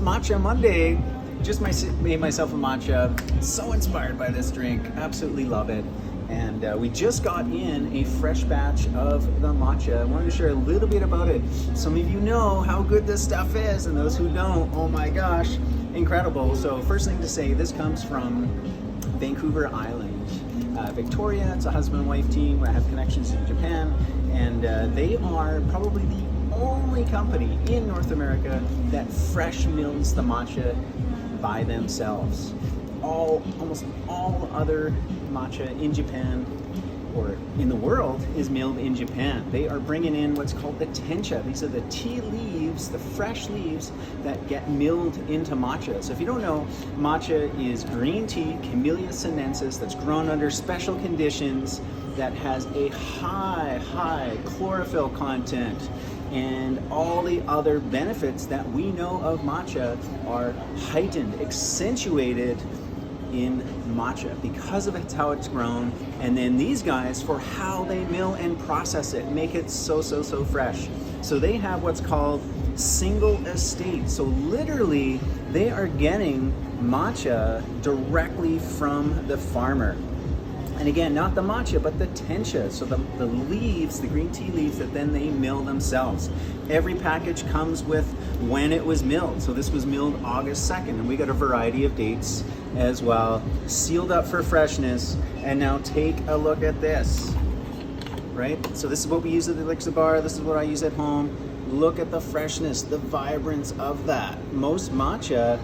Maccha Monday. Just made myself a matcha. So inspired by this drink. Absolutely love it. And we just got in a fresh batch of the matcha. I wanted to share a little bit about it. Some of you know how good this stuff is, and those who don't, oh my gosh, incredible. So first thing to say, this comes from Vancouver Island. Victoria, it's a husband-wife team. I have connections in Japan, and they are probably the only company in North America that fresh mills the matcha by themselves. Almost all other matcha in Japan or in the world is milled in Japan. They are bringing in what's called the tencha. These are the tea leaves, the fresh leaves that get milled into matcha. So if you don't know, matcha is green tea, Camellia sinensis, that's grown under special conditions, that has a high chlorophyll content, and all the other benefits that we know of matcha are heightened, accentuated in matcha because of how it's grown. And then these guys, for how they mill and process it, make it so fresh. So they have what's called single estate. So literally they are getting matcha directly from the farmer. And again, not the matcha, but the tencha, so the leaves, the green tea leaves that then they mill themselves. Every package comes with when it was milled. So this was milled August 2nd, and we got a variety of dates as well, sealed up for freshness. And now take a look at this, right? So this is what we use at the Elixir bar. This is what I use at home. Look at the freshness, the vibrance of that. Most matcha,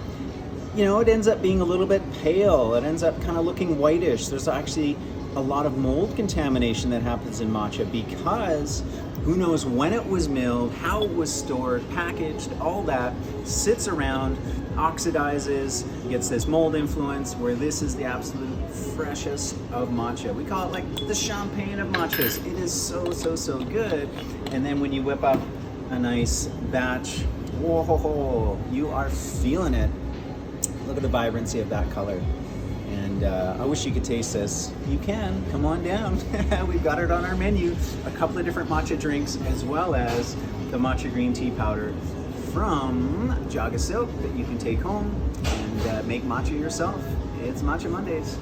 you know, it ends up being a little bit pale. It ends up kind of looking whitish. There's actually a lot of mold contamination that happens in matcha because who knows when it was milled, how it was stored, packaged, all that sits around, oxidizes, gets this mold influence, where this is the absolute freshest of matcha. We call it like the champagne of matchas. It is so good. And then when you whip up a nice batch, whoa, you are feeling it. Look at the vibrancy of that color. And I wish you could taste this. You can, come on down. We've got it on our menu. A couple of different matcha drinks, as well as the matcha green tea powder from Jaga Silk that you can take home and make matcha yourself. It's Maccha Mondays.